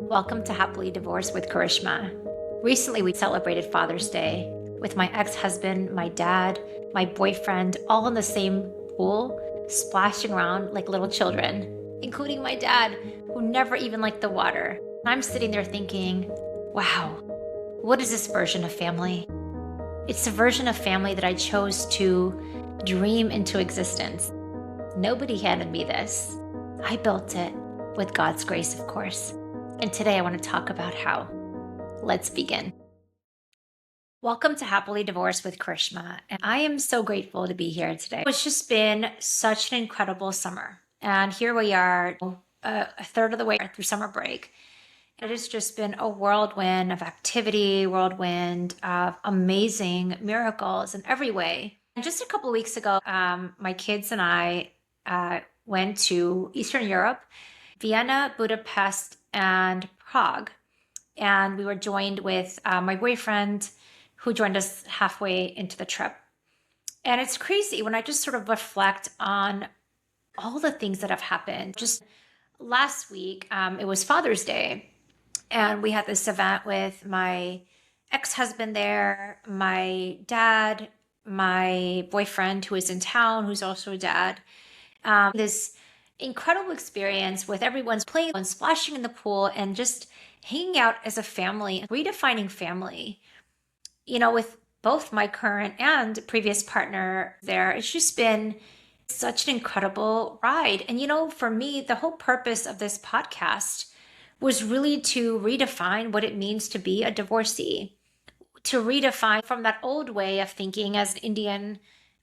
Welcome to Happily Divorced with Karishma. Recently, we celebrated Father's Day with my ex-husband, my dad, my boyfriend, all in the same pool, splashing around like little children, including my dad, who never even liked the water. I'm sitting there thinking, wow, what is this version of family? It's the version of family that I chose to dream into existence. Nobody handed me this. I built it with God's grace, of course. And today I want to talk about how. Let's begin. Welcome to Happily Divorced with Karishma. And I am so grateful to be here today. It's just been such an incredible summer. And here we are, a third of the way through summer break. It has just been a whirlwind of activity, whirlwind of amazing miracles in every way. And just a couple of weeks ago, my kids and I went to Eastern Europe, Vienna, Budapest, and Prague. And we were joined with my boyfriend, who joined us halfway into the trip. And it's crazy when I just sort of reflect on all the things that have happened. Just last week, it was Father's Day, and we had this event with my ex-husband there, my dad, my boyfriend who is in town, who's also a dad. This incredible experience with everyone's playing and splashing in the pool and just hanging out as a family, redefining family. You know, with both my current and previous partner there, it's just been such an incredible ride. And, you know, for me, the whole purpose of this podcast was really to redefine what it means to be a divorcee, to redefine from that old way of thinking as an Indian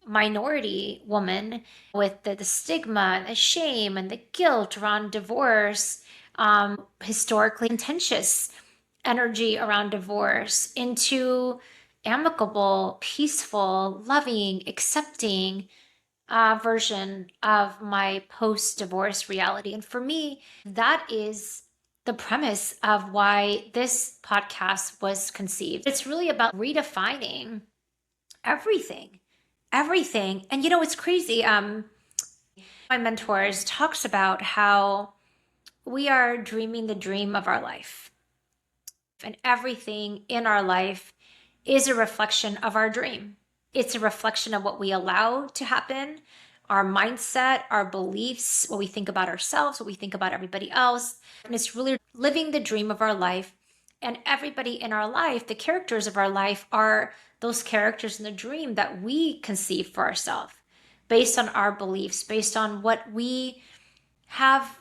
minority woman with the stigma and the shame and the guilt around divorce, historically contentious energy around divorce, into amicable, peaceful, loving, accepting version of my post-divorce reality. And for me, that is the premise of why this podcast was conceived. It's really about redefining everything. And you know, it's crazy. My mentors talks about how we are dreaming the dream of our life. And everything in our life is a reflection of our dream. It's a reflection of what we allow to happen, our mindset, our beliefs, what we think about ourselves, what we think about everybody else. And it's really living the dream of our life. And everybody in our life, the characters of our life, are those characters in the dream that we conceive for ourselves based on our beliefs, based on what we have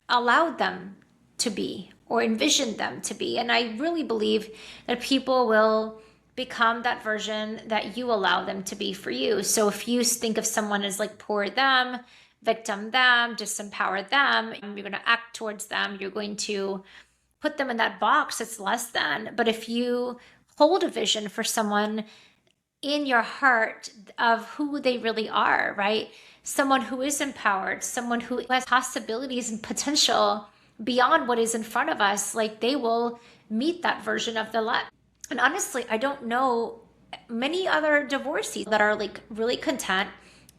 allowed them to be or envisioned them to be. And I really believe that people will become that version that you allow them to be for you. So if you think of someone as like poor them, victim them, disempower them, you're going to act towards them, you're going to put them in that box that's less than. But if you hold a vision for someone in your heart of who they really are, right? Someone who is empowered, someone who has possibilities and potential beyond what is in front of us, like they will meet that version of the life. And honestly, I don't know many other divorcees that are like really content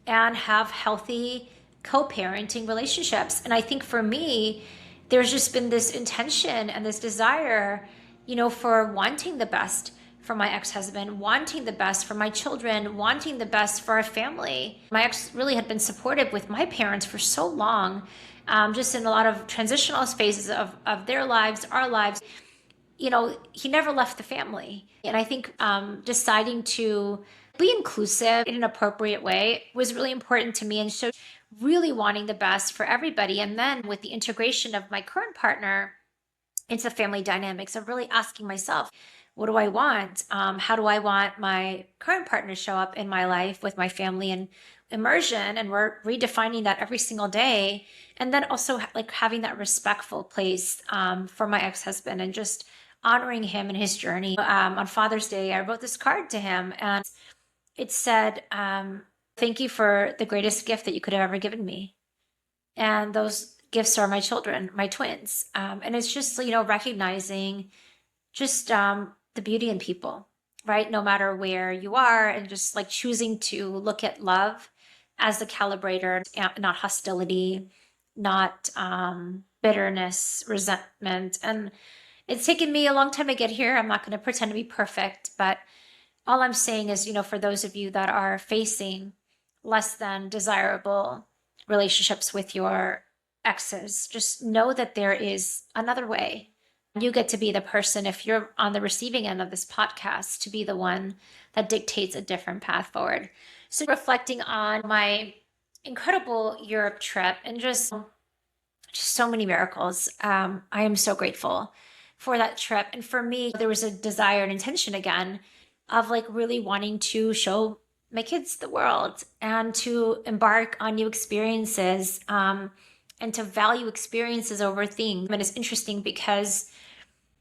and have healthy co-parenting relationships. And I think for me, there's just been this intention and this desire, you know, for wanting the best for my ex-husband, wanting the best for my children, wanting the best for our family. My ex really had been supportive with my parents for so long, just in a lot of transitional phases of their lives, our lives. You know, he never left the family. And I think deciding to be inclusive in an appropriate way was really important to me, and so really wanting the best for everybody. And then with the integration of my current partner into family dynamics, of really asking myself, what do I want? How do I want my current partner to show up in my life with my family and immersion? And we're redefining that every single day. And then also like having that respectful place for my ex-husband and just honoring him and his journey. On Father's Day, I wrote this card to him, and it said, thank you for the greatest gift that you could have ever given me. And those gifts are my children, my twins. And it's just, you know, recognizing just the beauty in people, right? No matter where you are, and just like choosing to look at love as the calibrator, not hostility, not bitterness, resentment. And it's taken me a long time to get here. I'm not going to pretend to be perfect, but all I'm saying is, for those of you that are facing less than desirable relationships with your exes, just know that there is another way. You get to be the person, if you're on the receiving end of this podcast, to be the one that dictates a different path forward. So, reflecting on my incredible Europe trip and just so many miracles. I am so grateful for that trip. And for me, there was a desire and intention again of like really wanting to show my kids the world and to embark on new experiences, and to value experiences over things. And it's interesting because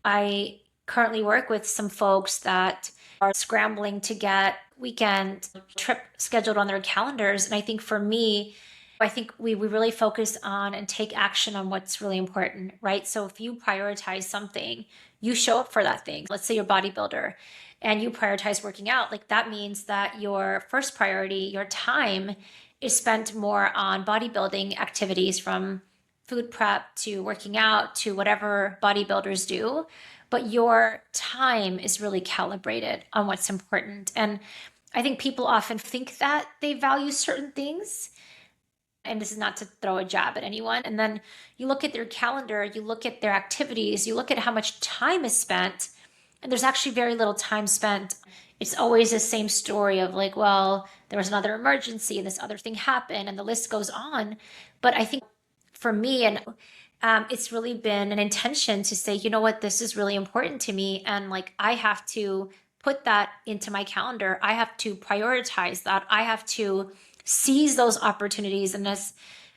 I currently work with some folks that are scrambling to get weekend trip scheduled on their calendars. And I think for me, I think we really focus on and take action on what's really important, right? So if you prioritize something, you show up for that thing. Let's say you're a bodybuilder and you prioritize working out. Like that means that your first priority, your time, is spent more on bodybuilding activities, from food prep to working out to whatever bodybuilders do. But your time is really calibrated on what's important. And I think people often think that they value certain things, and this is not to throw a jab at anyone. And then you look at their calendar, you look at their activities, you look at how much time is spent, and there's actually very little time spent. It's always the same story of like, well, there was another emergency and this other thing happened, and the list goes on. But I think for me, and it's really been an intention to say, you know what, this is really important to me. And like, I have to put that into my calendar. I have to prioritize that. I have to seize those opportunities. And as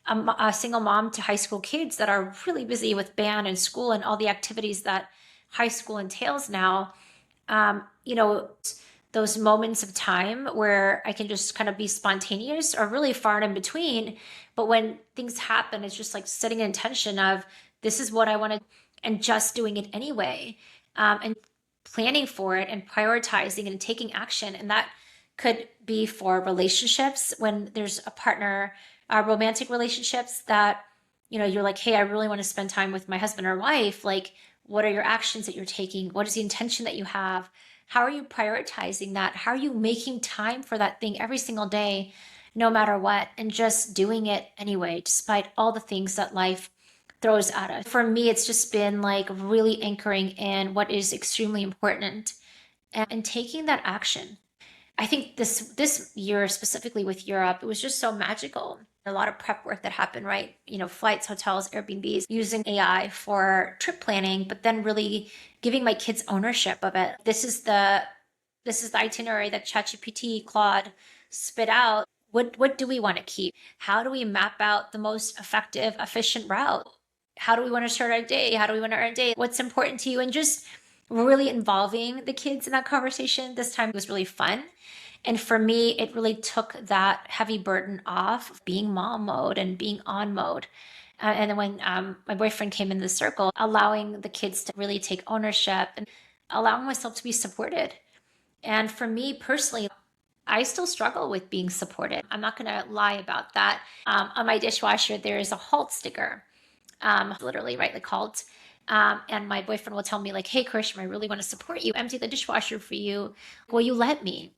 a single mom to high school kids that are really busy with band and school and all the activities that high school entails now, those moments of time where I can just kind of be spontaneous are really far and in between. But when things happen, it's just like setting an intention of this is what I want to, and just doing it anyway, and planning for it and prioritizing and taking action. And that could be for relationships when there's a partner, romantic relationships that, you're like, hey, I really want to spend time with my husband or wife. Like, what are your actions that you're taking? What is the intention that you have? How are you prioritizing that? How are you making time for that thing every single day, no matter what, and just doing it anyway, despite all the things that life throws at us? For me, it's just been like really anchoring in what is extremely important and taking that action. I think this year, specifically with Europe, it was just so magical. A lot of prep work that happened, right? Flights, hotels, Airbnbs, using AI for trip planning, but then really giving my kids ownership of it. This is the itinerary that ChatGPT, Claude spit out. What do we want to keep? How do we map out the most effective, efficient route? How do we want to start our day? How do we want to our day? What's important to you? And just really involving the kids in that conversation. This time was really fun. And for me, it really took that heavy burden off of being mom mode and being on mode. And then when my boyfriend came in the circle, allowing the kids to really take ownership and allowing myself to be supported. And for me personally, I still struggle with being supported. I'm not going to lie about that. On my dishwasher, there is a HALT sticker, literally, right? Like HALT. And my boyfriend will tell me like, hey, Karishma, I really want to support you. Empty the dishwasher for you. Will you let me?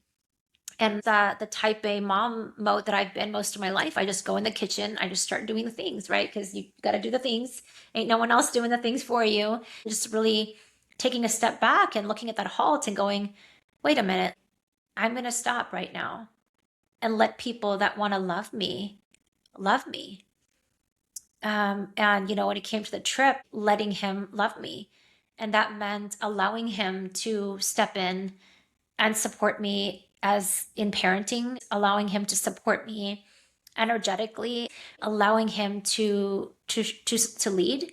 And the type A mom mode that I've been most of my life, I just go in the kitchen, I just start doing the things, right? Because you got to do the things. Ain't no one else doing the things for you. Just really taking a step back and looking at that HALT and going, wait a minute, I'm going to stop right now and let people that want to love me, love me. And, when it came to the trip, letting him love me. And that meant allowing him to step in and support me as in parenting, allowing him to support me energetically, allowing him to lead.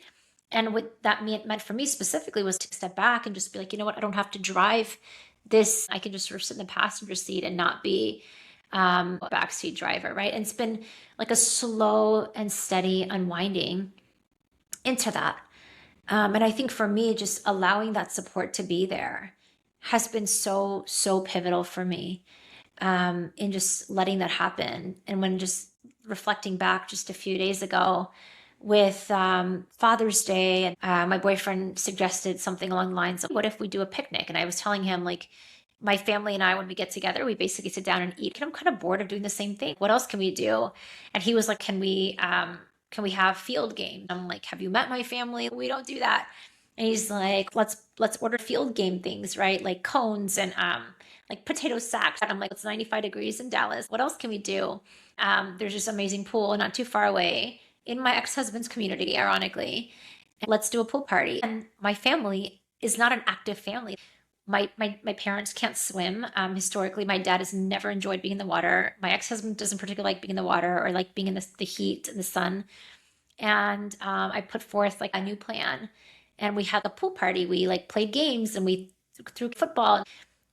And what that meant for me specifically was to step back and just be like, you know what, I don't have to drive this. I can just sort of sit in the passenger seat and not be a backseat driver, right? And it's been like a slow and steady unwinding into that. And I think for me, just allowing that support to be there has been so pivotal for me, in just letting that happen. And when just reflecting back just a few days ago, with Father's Day, and my boyfriend suggested something along the lines of, what if we do a picnic? And I was telling him, like, my family and I, when we get together, we basically sit down and eat. And I'm kind of bored of doing the same thing. What else can we do? And he was like, can we have field game? I'm like, have you met my family? We don't do that. And he's like, let's order field game things, right? Like cones and like potato sacks. And I'm like, it's 95 degrees in Dallas. What else can we do? There's this amazing pool not too far away in my ex-husband's community, ironically. And let's do a pool party. And my family is not an active family. My parents can't swim. Historically, my dad has never enjoyed being in the water. My ex-husband doesn't particularly like being in the water or like being in the heat and the sun. And I put forth like a new plan, and we had a pool party. We like played games and we threw football,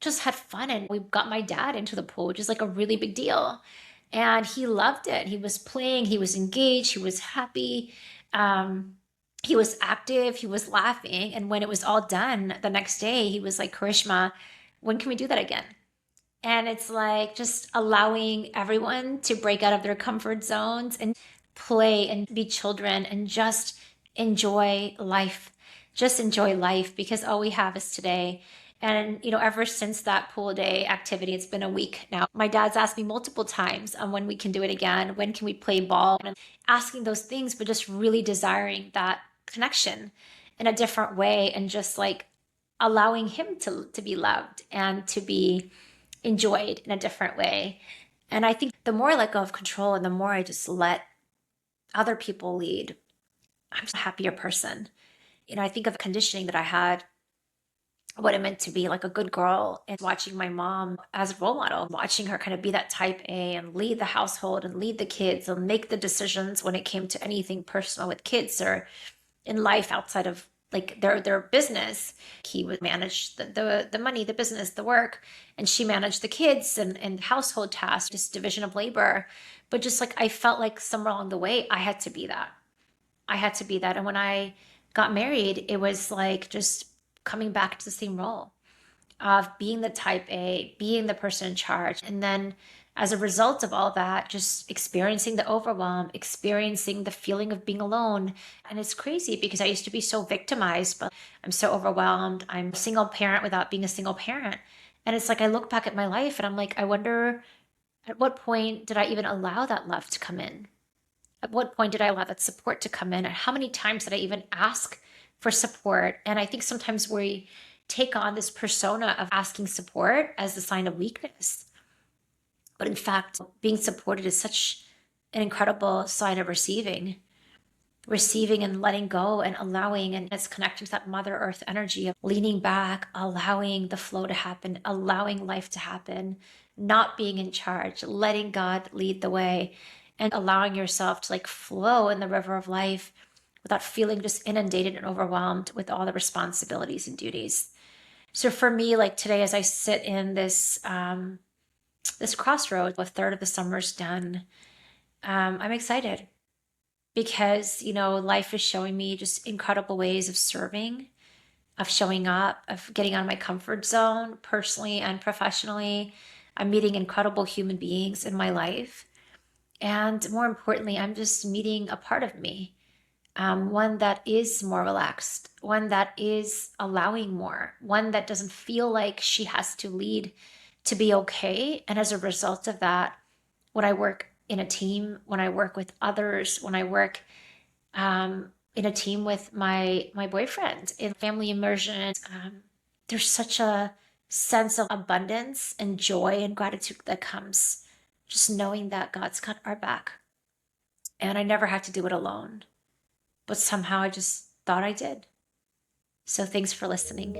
just had fun. And we got my dad into the pool, which is like a really big deal. And he loved it. He was playing, he was engaged, he was happy. He was active, he was laughing. And when it was all done the next day, he was like, Karishma, when can we do that again? And it's like just allowing everyone to break out of their comfort zones and play and be children and just enjoy life. Just enjoy life, because all we have is today. And, ever since that pool day activity, it's been a week now. My dad's asked me multiple times on when we can do it again, when can we play ball, and asking those things, but just really desiring that connection in a different way, and just like allowing him to be loved and to be enjoyed in a different way. And I think the more I let go of control and the more I just let other people lead, I'm a happier person. I think of conditioning that I had, what it meant to be like a good girl, and watching my mom as a role model, watching her kind of be that type A and lead the household and lead the kids and make the decisions when it came to anything personal with kids or in life outside of like their business. He would manage the money, the business, the work, and she managed the kids and household tasks, just division of labor. But just like I felt like somewhere along the way, I had to be that. I had to be that. And when I got married, it was like just coming back to the same role of being the type A, being the person in charge. And then as a result of all that, just experiencing the overwhelm, experiencing the feeling of being alone. And it's crazy because I used to be so victimized, but I'm so overwhelmed. I'm a single parent without being a single parent. And it's like I look back at my life and I'm like, I wonder, at what point did I even allow that love to come in? At what point did I allow that support to come in? And how many times did I even ask for support? And I think sometimes we take on this persona of asking support as a sign of weakness. But in fact, being supported is such an incredible sign of receiving and letting go and allowing. And it's connecting to that Mother Earth energy of leaning back, allowing the flow to happen, allowing life to happen, not being in charge, letting God lead the way, and allowing yourself to like flow in the river of life without feeling just inundated and overwhelmed with all the responsibilities and duties. So for me, like today, as I sit in this this crossroads, a third of the summer's done, I'm excited because, life is showing me just incredible ways of serving, of showing up, of getting out of my comfort zone, personally and professionally. I'm meeting incredible human beings in my life. And more importantly, I'm just meeting a part of me, one that is more relaxed, one that is allowing more, one that doesn't feel like she has to lead to be okay. And as a result of that, when I work in a team, when I work with others, when I work in a team with my boyfriend in family immersion, there's such a sense of abundance and joy and gratitude that comes just knowing that God's got our back. And I never had to do it alone, but somehow I just thought I did. So thanks for listening.